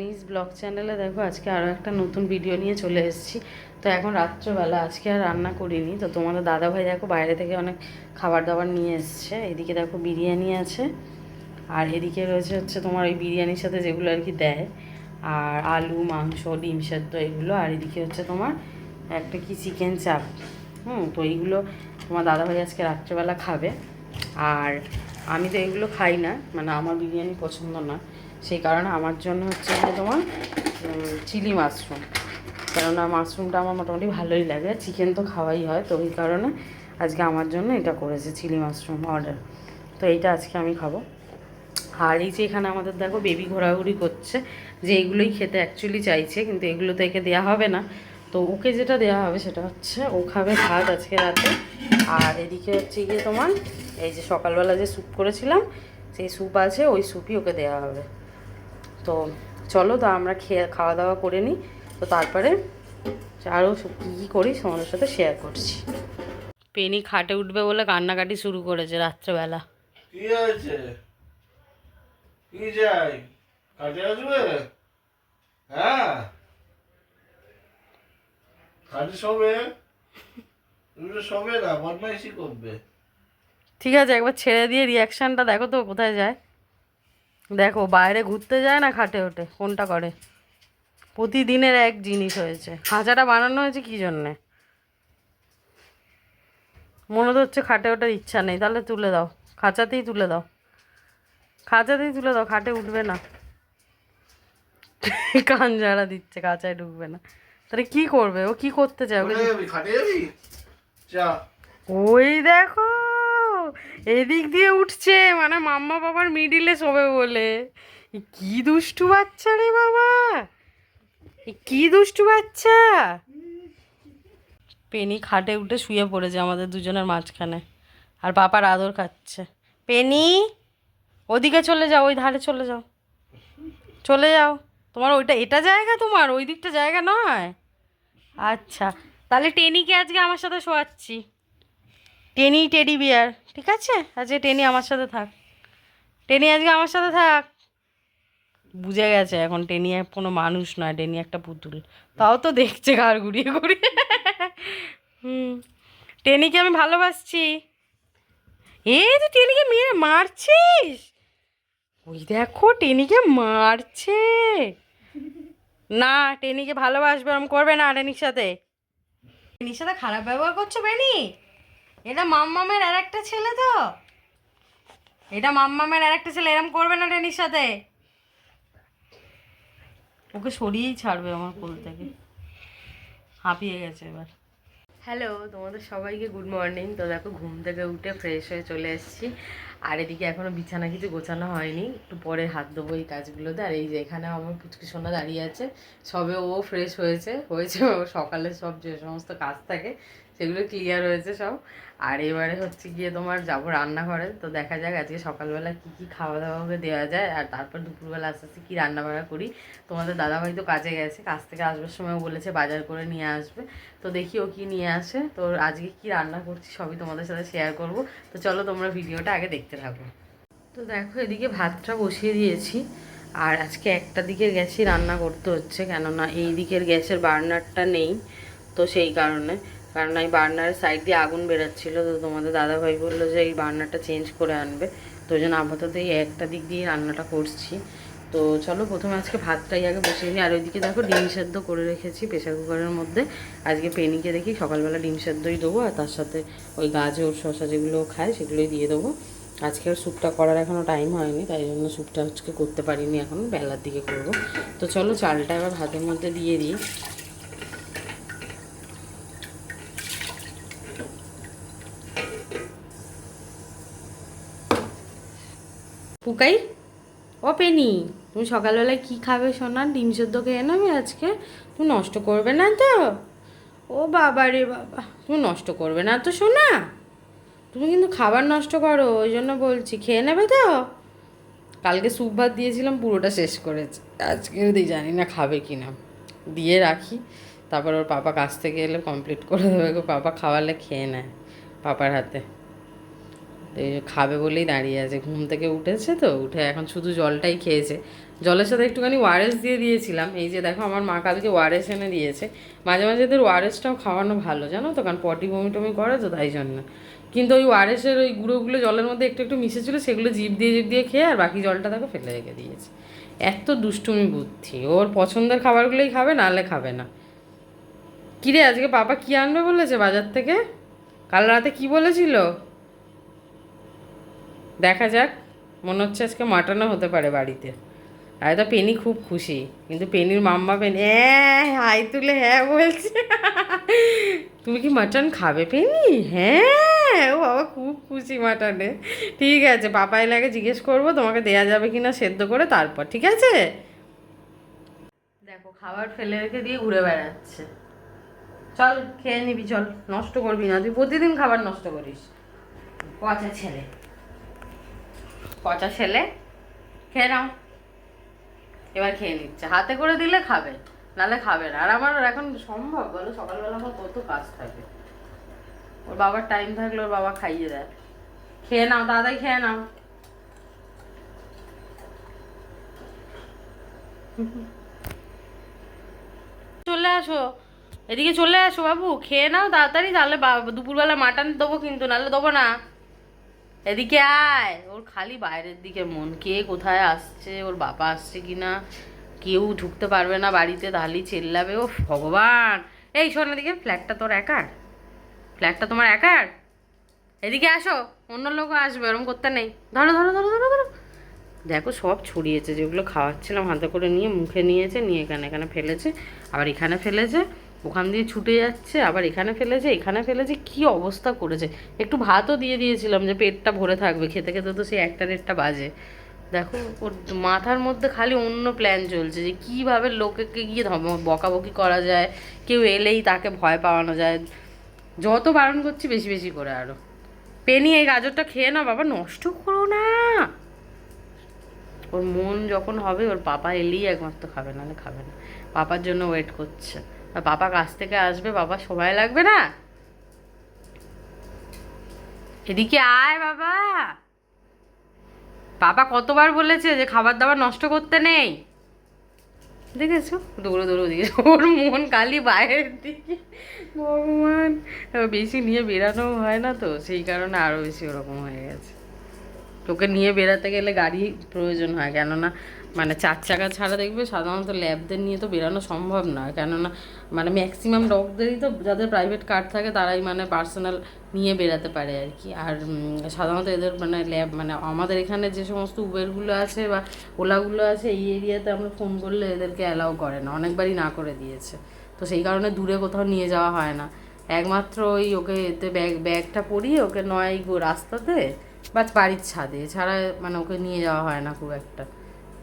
নিজ ব্লগ চ্যানেলে দেখো আজকে আরও একটা নতুন ভিডিও নিয়ে চলে এসেছি। তো এখন রাত্রবেলা আজকে আর রান্না করিনি। তো তোমাদের দাদাভাই দেখো বাইরে থেকে অনেক খাবার দাবার নিয়ে এসছে। এদিকে দেখো বিরিয়ানি আছে, আর এদিকে রয়েছে হচ্ছে তোমার ওই বিরিয়ানির সাথে যেগুলো আর কি দেয়, আর আলু মাংস ডিম সেদ্ধ এগুলো, আর এদিকে হচ্ছে তোমার একটা কি চিকেন চাপ। তো এইগুলো তোমার দাদাভাই আজকে রাত্রেবেলা খাবে। আর আমি তো এগুলো খাই না, মানে আমার বিরিয়ানি পছন্দ না, সেই কারণে আমার জন্য হচ্ছে যে তোমার চিলি মাশরুম, কেননা মাশরুমটা আমার মোটামুটি ভালোই লাগে, চিকেন তো খাওয়াই হয়, তো ওই কারণে আজকে আমার জন্য এটা করেছে চিলি মাশরুম অর্ডার। তো এইটা আজকে আমি খাবো। আর এই যে এখানে আমাদের দেখো বেবি ঘোরাঘুরি করছে, যে এগুলোই খেতে অ্যাকচুয়ালি চাইছে, কিন্তু এগুলো তো একে দেওয়া হবে না। তো ওকে যেটা দেওয়া হবে সেটা হচ্ছে ও খাবে ভাত আজকে রাতে। আর এদিকে হচ্ছে গিয়ে তোমার এই যে সকালবেলা যে স্যুপ করেছিলাম সেই স্যুপ আছে, ওই স্যুপই ওকে দেওয়া হবে। তো চলো তো আমরা খাওয়া দাওয়া করে নিই, তো তারপরে আরও কী কী করি তোমাদের সাথে শেয়ার করছি। পেনি খাটে উঠবে বলে কান্নাকাটি শুরু করেছে রাত্রেবেলা। কি হয়েছে? কি যাই কাজে আসবে? হ্যাঁ, কাজে সবে সবে না, বদমাইশি করবে। ঠিক আছে, একবার ছেড়ে দিয়ে রিয়াকশানটা দেখো তো কোথায় যায়। দেখো বাইরে ঘুরতে যায় না খাটে ওঠে, কোনটা করে। প্রতিদিনের এক জিনিস হয়েছে। খাঁচাটা বানানো হয়েছে কী জন্যে? মনে তো হচ্ছে খাটে ওঠার ইচ্ছা নেই, তাহলে তুলে দাও, খাঁচাতেই তুলে দাও, খাঁচাতেই তুলে দাও, খাটে উঠবে না। কান ঝাড়া দিচ্ছে, খাঁচায় ঢুকবে না। তাহলে কি করবে ও, কি করতে চায় ওকে? খাটে যাবি? চা। ওই দেখো এদিক দিয়ে উঠছে, মানে মাম্মা বাবার মিডিলে শোবে বলে। কি দুষ্টু বাচ্চা রে বাবা, কি দুষ্টু বাচ্চা। পেনি খাটে উঠে শুয়ে পড়েছে আমাদের দুজনের মাঝখানে, আর পাপার আদর খাচ্ছে। পেনি, ওদিকে চলে যাও, ওই ধারে চলে যাও, চলে যাও। তোমার ওইটা, এটা জায়গা তোমার, ওই দিকটা জায়গা নয়। আচ্ছা, তাহলে টেনিকে আজকে আমার সাথে শোয়াচ্ছি। টেনি টেডি বিয়ার, ঠিক আছে, আজকে টেনি আমার সাথে থাক। টেনি আজকে আমার সাথে থাক। বুঝে গেছে এখন টেনি কোনো মানুষ নয়, টেনি একটা পুতুল। তাও তো দেখছে ঘাড় ঘুরিয়ে ঘুরিয়ে। হুম, টেনিকে আমি ভালোবাসছি। এই তুই টেনিকে মেরে মারছিস, ওই দেখো টেনিকে মারছে। না, টেনিকে ভালোবাসবে, এরম করবে না টেনির সাথে। টেনির সাথে খারাপ ব্যবহার করছো বেনি? এটা মাম্মামের আর একটা ছেলে তো, এটা মাম্মামের আর একটা ছেলে, এরম করবে না টেনির সাথে। ওকে সরিয়েই ছাড়বে আমার কোল থেকে, হাঁপিয়ে গেছে এবার। হ্যালো, তোমাদের সবাইকে গুড মর্নিং। তো দেখো ঘুম থেকে উঠে ফ্রেশ হয়ে চলে এসেছি, আর এদিকে এখনও বিছানা কিছু গোছানো হয়নি, একটু পরে হাত দেবো এই কাজগুলোতে। আর এই যে এখানে আমার পুচকি সোনা দাঁড়িয়ে আছে, সবে ও ফ্রেশ হয়েছে হয়েছে ও সকালে সব যে সমস্ত কাজ থাকে সেগুলো ক্লিয়ার হয়েছে সব। আর এবারে হচ্ছে গিয়ে তোমার যাবো রান্নাঘরে, তো দেখা যাক আজকে সকালবেলা কী কী খাওয়া দাওয়া দেওয়া যায়, আর তারপর দুপুরবেলা আস্তে আস্তে কী রান্নাবাড়া করি। তোমাদের দাদাভাই তো কাজে গেছে, কাজ থেকে আসবার সময় বলেছে বাজার করে নিয়ে আসবে, তো দেখি ও কী নিয়ে আসে। তো আজকে কি রান্না করছি সবই তোমাদের সাথে শেয়ার করব। তো চলো তোমরা ভিডিওটা আগে দেখতে থাকো। তো দেখো এদিকে ভাতটা বসিয়ে দিয়েছি, আর আজকে একটা দিকের গ্যাসই রান্না করতে হচ্ছে, কেননা এই দিকের গ্যাসের বার্নারটা নেই, তো সেই কারণে। কারণ এই বার্নারের সাইড দিয়ে আগুন বেরোচ্ছিলো, তো তোমাদের দাদাভাই বললো যে এই বার্নারটা চেঞ্জ করে আনবে, তো ওই জন্য আপাতত এই একটা দিক দিয়ে রান্নাটা করছি। তো চলো প্রথমে আজকে ভাতটাই আগে বসিয়ে নিই। আর ওইদিকে দেখো ডিম সেদ্ধ করে রেখেছি প্রেশার কুকারের মধ্যে। আজকে পেনিকে দেখি সকালবেলা ডিম সেদ্ধই দেবো, আর তার সাথে ওই গাজর শসা যেগুলো খায় সেগুলোই দিয়ে দেবো। আজকে আর স্যুপটা করার এখনও টাইম হয়নি, তাই জন্য স্যুপটা আজকে করতে পারিনি, এখন বেলার দিকে করব। তো চলো চালটা এবার ভাতের মধ্যে দিয়ে দিই। পুকাই, ও পেনি, তুমি সকালবেলায় কি খাবে সোনা? ডিম সেদ্ধ খেয়ে নেবে আজকে, তুমি নষ্ট করবে না তো? ও বাবা রে বাবা, তুমি নষ্ট করবে না তো সোনা? তুমি কিন্তু খাবার নষ্ট করো, ওই জন্য বলছি, খেয়ে নেবে তো? কালকে স্যুপ ভাত দিয়েছিলাম, পুরোটা শেষ করেছে, আজকে যদি জানি না খাবে কি না। দিয়ে রাখি, তারপর ওর পাপা কাছ থেকে এলে কমপ্লিট করে দেবে গো। পাপা খাওয়ালে খেয়ে নেয় পাপার হাতে। এই খাবে বলেই দাঁড়িয়ে আছে, ঘুম থেকে উঠেছে তো, উঠে এখন শুধু জলটাই খেয়েছে। জলের সাথে একটুখানি ওআরএস দিয়ে দিয়েছিলাম। এই যে দেখো আমার মা কালকে ওআরএস এনে দিয়েছে। মাঝে মাঝে এদের ওআরএসটাও খাওয়ানো ভালো জানো তো, কারণ পটি বমি টমি করে তো তাই জন্য। কিন্তু ওই ওআরএসের ওই গুঁড়োগুলো জলের মধ্যে একটু একটু মিশেছিলো, সেগুলো জিভ দিয়ে খেয়ে আর বাকি জলটা তাকে ফেলে রেখে দিয়েছে। এত দুষ্টুমি বুদ্ধি, ওর পছন্দের খাবারগুলোই খাবে, নাহলে খাবে না। কিরে আজকে পাপা কি আনবে বলেছে বাজার থেকে? কাল রাতে কি বলেছিল? দেখা যাক, মনে হচ্ছে আজকে মাটনও হতে পারে বাড়িতে। আর তো পেনি খুব খুশি, কিন্তু পেনির মাম্মা পেনি হাই তুলে হ্যাঁ বলছে। তুমি কি মাটন খাবে পেনি? হ্যাঁ, ও বাবা খুব খুশি মাটনে। ঠিক আছে, পাপা এলে আগে জিজ্ঞেস করবো তোমাকে দেয়া যাবে কিনা সেদ্ধ করে, তারপর ঠিক আছে। দেখো খাবার ফেলে রেখে দিয়ে ঘুরে বেড়াচ্ছে। চল খেয়ে নিবি, চল, নষ্ট করবি না, তুই প্রতিদিন খাবার নষ্ট করিস। পচা ছেলে, পচা ছেলে। খেয়ে নাও। এবার খেয়ে নিচ্ছে, হাতে করে দিলে খাবে, নালে খাবে না। আর আমার এখন সম্ভব বলো, সকালবেলা আমার কত কাজ থাকে। ওর বাবার টাইম থাকলে ওর বাবা খাইয়ে দেয়। খেয়ে নাও, দাদাই খেয়ে নাও। চলে আসো, এদিকে চলে আসো বাবু, খেয়ে নাও তাড়াতাড়ি, তাহলে দুপুরবেলা মাটন দেবো কিন্তু, নাহলে দেবো না। এদিকে আয়। ওর খালি বাইরের দিকে মন, কে কোথায় আসছে, ওর বাবা আসছে কিনা, কেউ ঢুকতে পারবে না বাড়িতে, তাহলেই চেল্লাবে। ও ভগবান। এই শোন এদিকে, ফ্ল্যাটটা তোর একার? ফ্ল্যাটটা তোমার একার? এদিকে আসো, অন্য লোকও আসবে, ওরম করতে নেই। ধরো ধরো ধরো ধরো ধরো। দেখো সব ছড়িয়েছে, যেগুলো খাওয়াচ্ছিলাম হাতে করে নিয়ে মুখে নিয়েছে, নিয়ে এখানে এখানে ফেলেছে, আবার এখানে ফেলেছে, ওখান দিয়ে ছুটে যাচ্ছে, আবার এখানে ফেলেছে, এখানে ফেলেছে, কি অবস্থা করেছে। একটু ভাতও দিয়ে দিয়েছিলাম যে পেটটা ভরে থাকবে, খেতে খেতে তো সেই 1টা 1:30 বাজে। দেখো ওর মাথার মধ্যে খালি অন্য প্ল্যান চলছে, যে কীভাবে লোকেকে গিয়ে বকাবকি করা যায়, কেউ এলেই তাকে ভয় পাওয়ানো যায়। যত বারণ করছি বেশি বেশি করে আরও। পেনি এই গাজরটা খেয়ে না বাবা, নষ্ট করো না। ওর মন যখন হবে, ওর পাপা এলেই একমাত্র খাবে, নাহলে খাবে না। পাপার জন্য ওয়েট করছে, আর পাপা কাছ থেকে আসবে, বাবা সময় লাগবে না। এদিকে আয় বাবা। পাপা কতবার বলেছে যে খাবার দাবার নষ্ট করতে নেই, দেখেছো? দৌড়ো দৌড়ো দিকে, ওর মন খালি বাইরের দিকে। ভগবান, বেশি নিয়ে বেরানো হয় না তো, সেই কারণে আরও বেশি ওরকম হয়ে গেছে। তোকে নিয়ে বেরাতে গেলে গাড়ি প্রয়োজন হয়, কেননা মানে 4 চাকা ছাড়া দেখবে সাধারণত ল্যাবদের নিয়ে তো বেরানো সম্ভব নয়, কেননা মানে ম্যাক্সিমাম ডগদেরই তো, যাদের প্রাইভেট কার থাকে তারাই মানে পার্সোনাল নিয়ে বেরাতে পারে আর কি। আর সাধারণত এদের মানে ল্যাব, মানে আমাদের এখানে যে সমস্ত উবেরগুলো আছে বা ওলাগুলো আছে, এই এরিয়াতে আমরা ফোন করলে এদেরকে অ্যালাউ করে না, অনেকবারই না করে দিয়েছে। তো সেই কারণে দূরে কোথাও নিয়ে যাওয়া হয় না। একমাত্র ওই ওকে এতে ব্যাগটা পরিয়ে ওকে নয় রাস্তাতে বা বাড়ির ছাদে, এছাড়া মানে ওকে নিয়ে যাওয়া হয় না খুব একটা।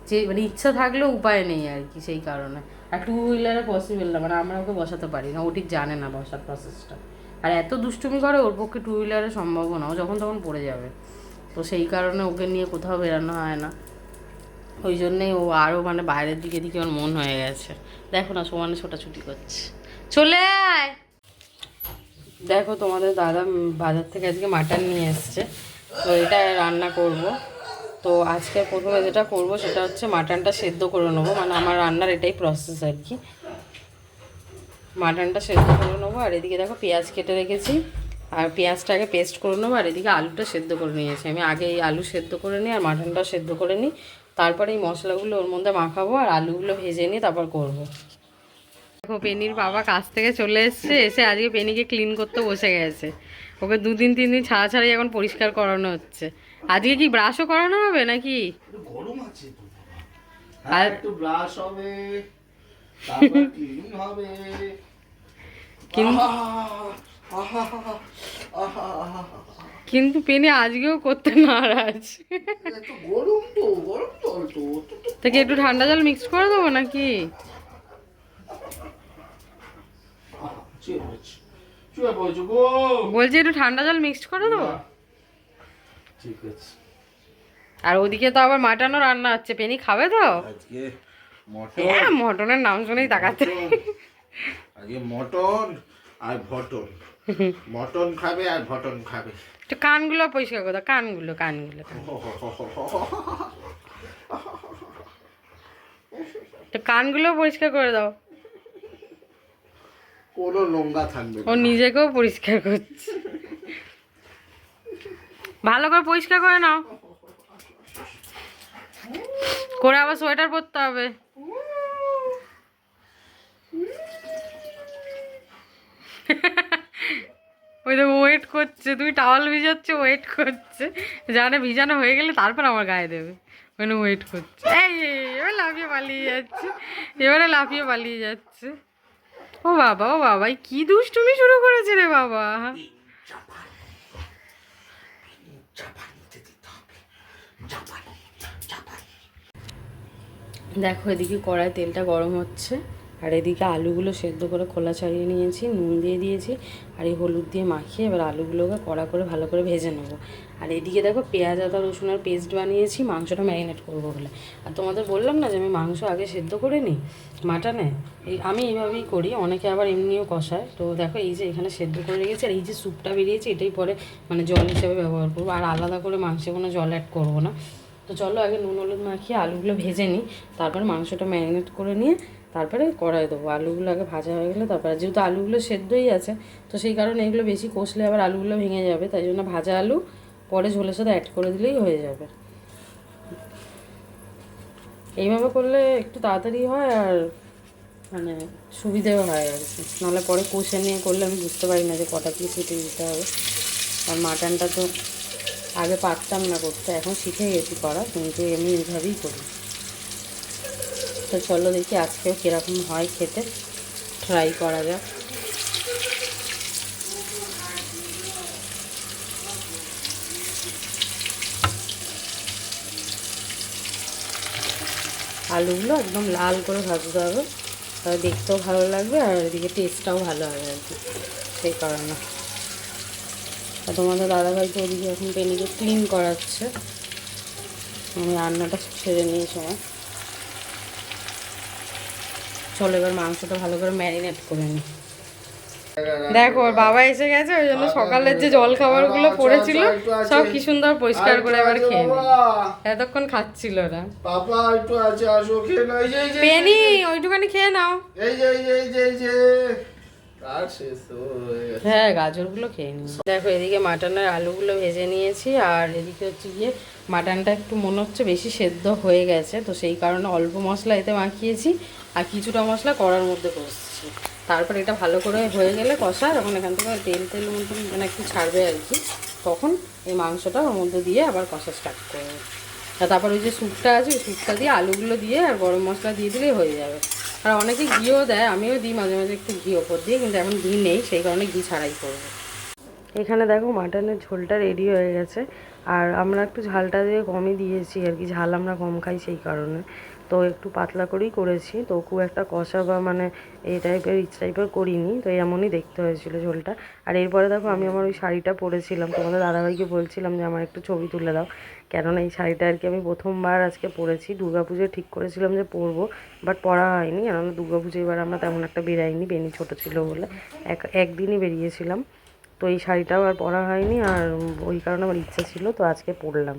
যে মানে ইচ্ছা থাকলেও উপায় নেই আর কি, সেই কারণে। আর 2 হুইলারে পসিবল না, মানে আমরা ওকে বসাতে পারি না, ও ঠিক জানে না বসার প্রসেসটা। আর এত দুষ্টুমি করে, ওর পক্ষে 2 হুইলারে সম্ভবও না, ও যখন তখন পড়ে যাবে। তো সেই কারণে ওকে নিয়ে কোথাও বেরানো হয় না। ওই জন্যেই ও আরও মানে বাইরের দিকে দিকে ওর মন হয়ে গেছে। দেখো না সমানে ছোটাছুটি করছে। চলে আয়। দেখো তোমাদের দাদা বাজার থেকে আজকে মাটন নিয়ে এসছে, তো এটা রান্না করব। তো আজকে প্রথমে যেটা করব সেটা হচ্ছে মাটনটা সেদ্ধ করে নেবো, মানে আমার রান্নার এটাই প্রসেস আর কি। মাটনটা সেদ্ধ করে নেবো, আর এদিকে দেখো পেঁয়াজ কেটে রেখেছি, আর পেঁয়াজটাকে পেস্ট করে নেবো, আর এদিকে আলুটা সেদ্ধ করে নিয়েছি। আমি আগে এই আলু সেদ্ধ করে নিই আর মাটনটাও সেদ্ধ করে নিই, তারপরে এই মশলাগুলো ওর মধ্যে মাখাবো আর আলুগুলো ভেজে নিই, তারপর করবো। দেখো পেনির বাবা কাছ থেকে চলে এসছে, এসে আজকে পেনিকে ক্লিন করতে বসে গেছে। ওকে 2 দিন 3 দিন ছাড়া ছাড়াই এখন পরিষ্কার করানো হচ্ছে। আজকে কি ব্রাশও করানো হবে নাকি? গরম আছে তো, আর একটু ব্রাশ হবে, তারপর ক্লিনিং হবে। কিন্তু পেনি আজকেও করতে নারাজ। গরম তো, গরম জল তো, তাকে একটু ঠান্ডা জল মিক্স করে দেবো নাকি? বলছি একটু ঠান্ডা জল মিক্সড করে দেবো। ঠিক আছে। আর ওদিকে তো আবার মাটনও রান্না হচ্ছে, পেনি খাবে তো? আজকে হ্যাঁ, মটনের নাম শুনেই তাকাচ্ছে। আজকে মটন আর ভটন, মটন খাবে আর ভটন খাবে। একটু কানগুলো পরিষ্কার করে দাও, কানগুলো কানগুলো একটু কানগুলো পরিষ্কার করে দাও। কোনো নোংরা থাকবে ও নিজেকেও পরিষ্কার করছে, ভালো করে পরিষ্কার করে নাও, করে আবার সোয়েটার পরতে হবে। ওই তো ওয়েট করছে, তুমি টাওয়াল ভিজাচ্ছ, ওয়েট করছে, জানে ভিজানো হয়ে গেলে তারপর আমার গায়ে দেবে, ওখানে ওয়েট করছে। এই এবার লাফিয়ে পালিয়ে যাচ্ছে, এবারে লাফিয়ে পালিয়ে যাচ্ছে। ও বাবা, ও বাবা, কি দুষ্টুমি শুরু করেছে রে বাবা। দেখো এদিকে কড়াই তেলটা গরম হচ্ছে, আর এদিকে আলুগুলো সেদ্ধ করে খোলা ছাড়িয়ে নিয়েছি, নুন দিয়ে দিয়েছি, আর এই হলুদ দিয়ে মাখিয়ে এবার আলুগুলোকে কড়া করে ভালো করে ভেজে নেবো। আর এদিকে দেখো পেঁয়াজ আদা রসুনের পেস্ট বানিয়েছি মাংসটা ম্যারিনেট করবো বলে। আর তোমাদের বললাম না যে আমি মাংস আগে সেদ্ধ করে নিই মাটনে, আমি এইভাবেই করি, অনেকে আবার এমনিও কষায়। তো দেখো এই যে এখানে সেদ্ধ করে রেখেছি, আর এই যে স্যুপটা বেরিয়েছে এটাই পরে মানে জল হিসেবে ব্যবহার করবো, আর আলাদা করে মাংসে কোনো জল অ্যাড করবো না। তো চলো আগে নুন হলুদ মাখিয়ে আলুগুলো ভেজে নিই, তারপর মাংসটা ম্যারিনেট করে নিয়ে তারপরে কড়াই দেবো। আলুগুলো আগে ভাজা হয়ে গেলে তারপরে, যেহেতু আলুগুলো সেদ্ধই আছে তো সেই কারণে এগুলো বেশি কষলে আবার আলুগুলো ভেঙে যাবে, তাই জন্য ভাজা আলু পরে ঝোলের সাথে অ্যাড করে দিলেই হয়ে যাবে। এইভাবে করলে একটু তাড়াতাড়ি হয় আর মানে সুবিধেও হয় আর কি, নাহলে পরে কষে নিয়ে করলে আমি বুঝতে পারি না যে কটা কি সিটি দিতে হবে। আর মাটনটা তো আগে পারতাম না করতে, এখন শিখে গেছি করা, কিন্তু আমি এইভাবেই করি। তো চলো দেখি আজকেও কীরকম হয় খেতে, ট্রাই করা যাক। আলুগুলো একদম লাল করে ভাজতে হবে, তাহলে দেখতেও ভালো লাগবে আর এদিকে টেস্টটাও ভালো হবে আর কি, সেই কারণে। আর তোমাদের দাদাভাই তো ওদিকে এখন পেনিকে ক্লিন করাচ্ছে, আমি রান্নাটা ছেড়ে নিয়ে সময়। চলো এবার মাংসটা ভালো করে ম্যারিনেট করে নিই। দেখো ওর বাবা এসে গেছে, ওই জন্য সকালের যে জল খাবারগুলো পড়েছিল সব কি সুন্দর পরিষ্কার করে এবার খেয়ে নি, এতক্ষণ খাচ্ছিল না। পাপা একটু আছে, আসো খেয়ে নাও। এই যে পেনি ওইটুখানি খেয়ে নাও। এই যে এই যে এই যে এই যে আর শেষ হয়ে গেছে। হ্যাঁ গাজরগুলো খেয়ে নিই। দেখো এদিকে মাটনের আলুগুলো ভেজে নিয়েছি, আর এদিকে হচ্ছে গিয়ে মাটনটা একটু মনে হচ্ছে বেশি সেদ্ধ হয়ে গেছে, তো সেই কারণে অল্প মশলা এতে মাখিয়েছি আর কিছুটা মশলা কড়ার মধ্যে কষছি। তারপর এটা ভালো করে হয়ে গেলে কষা, যখন এখান থেকে তেল তেল মতন মানে একটু ছাড়বে আর কি, তখন এই মাংসটা ওর মধ্যে দিয়ে আবার কষা স্টার্ট করবো। তারপর ওই যে স্যুপটা আছে ওই স্যুপটা দিয়ে আলুগুলো দিয়ে আর গরম মশলা দিয়ে দিলেই হয়ে যাবে। আর অনেকে ঘিও দেয়, আমিও দিই মাঝে মাঝে একটু ঘি ওপর দিয়ে, কিন্তু এখন ঘি নেই সেই কারণে ঘি ছাড়াই করবো। এখানে দেখো মাটনের ঝোলটা রেডি হয়ে গেছে, আর আমরা একটু ঝালটা দিয়ে কমই দিয়েছি আর কি, ঝাল আমরা কম খাই সেই কারণে, তো একটু পাতলা করেই করেছি, তো খুব একটা কষা বা মানে এই টাইপের রিচ টাইপের করিনি, তো এমনই দেখতে হয়েছিল ঝোলটা। আর এরপরে দেখো আমি আমার ওই শাড়িটা পরেছিলাম, তোমাদের দাদাভাইকে বলছিলাম যে আমার একটু ছবি তুলে দাও, কেননা এই শাড়িটা আর কি আমি প্রথমবার আজকে পরেছি। দুর্গাপুজোয় ঠিক করেছিলাম যে পরবো, বাট পরা হয়নি, কেননা দুর্গাপুজো এবার আমরা তেমন একটা বেরাইনি, বেনি ছোটো ছিল বলে একদিনই বেরিয়েছিলাম, তো এই শাড়িটাও আর পরা হয়নি, আর ওই কারণে আমার ইচ্ছা ছিল, তো আজকে পরলাম।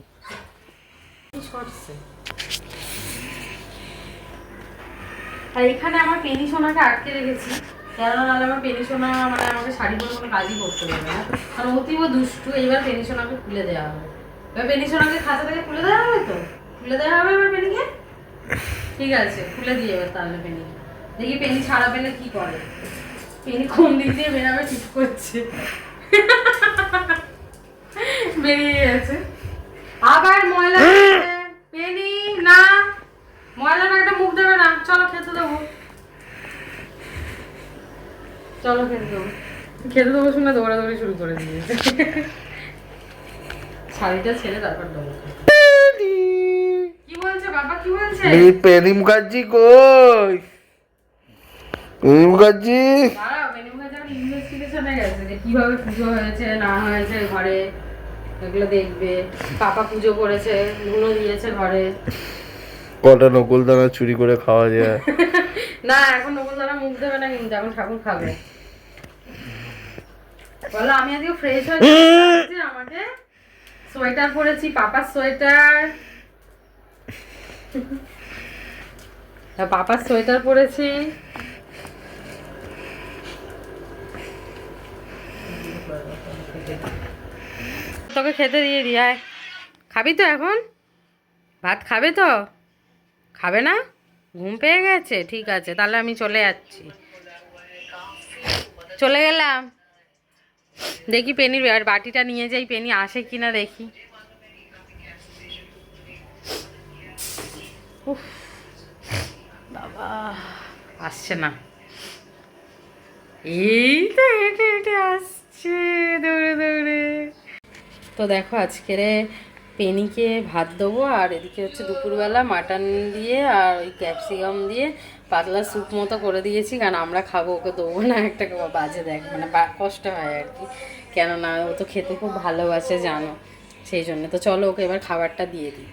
আর এখানে আমার পেনি সোনাকে আটকে রেখেছি, কেননা নাহলে আমার পেনি সোনা মানে আমাকে শাড়ি পরে কোনো কাজই করতে দেবে না, কারণ অতীব দুষ্টু। এইবার পেনি সোনাকে খুলে দেওয়া হবে, এবার পেনি সোনাকে খাঁচা থেকে খুলে দেওয়া হবে, তো খুলে দেওয়া হবে এবার পেনিকে। ঠিক আছে খুলে দিয়ে এবার তাহলে পেনিকে দেখি পেনি ছাড়া পেলে কি করে, পেনি কোন দিক দিয়ে বেরাবে ঠিক করছে। বেরিয়ে গেছে আবার ময়লা পেনি, না ময়লা না, একটা মুখ দেবে না, চলো খেতে দেবো, চলো খেতে দেবো, খেতে দেবো শুনে দৌড়াদৌড়ি শুরু করে দিয়েছে। শাড়িটা ছেড়ে তারপর দেবো। কি বলছে বাবা, কি বলছে? পেনি মুখার্জি কই? পেনি মুখার্জি দাঁড়াও, পেনি মুখার্জি আমার ইনভেস্টিগেশনে গেছে যে কিভাবে পুজো হয়েছে না হয়েছে ঘরে, এগুলো দেখবে। পাপা পুজো করেছে, ধুনো দিয়েছে ঘরে। কটা নকুল দানা চুরি করে খাওয়া যায়? না এখন নকুল দানা মুখ দেবে না, কিন্তু এখন ঠাকুর খাবে। বলো আমি আজকে ফ্রেশ হয়ে গেছি, আমাকে সোয়েটার পরেছি, পাপার সোয়েটার, পাপার সোয়েটার পরেছি। তোকে খেতে দিয়ে দি, আয়। খাবি তো এখন? ভাত খাবে তো? খাবে না? ঘুম পেয়ে গেছে, ঠিক আছে, তাহলে আমি চলে যাচ্ছি, চলে গেলাম। দেখি পেনির বাটিটা নিয়ে যাই, পেনি আসে কিনা দেখি। উফ, বাবা আসছে না। এই তো হেঁটে হেঁটে আসছে দৌড়ে দৌড়ে। তো দেখো আজকের পেনিকে ভাত দেবো, আর এদিকে হচ্ছে দুপুরবেলা মাটন দিয়ে আর ওই ক্যাপসিকাম দিয়ে পাতলা স্যুপ মতো করে দিয়েছি, কারণ আমরা খাবো, ওকে দেবো না। একটা বাজে দেখ, মানে কষ্ট হয় আর কি, কেননা ও তো খেতে খুব ভালোবাসে জানো, সেই জন্য। তো চলো ওকে এবার খাবারটা দিয়ে দিই।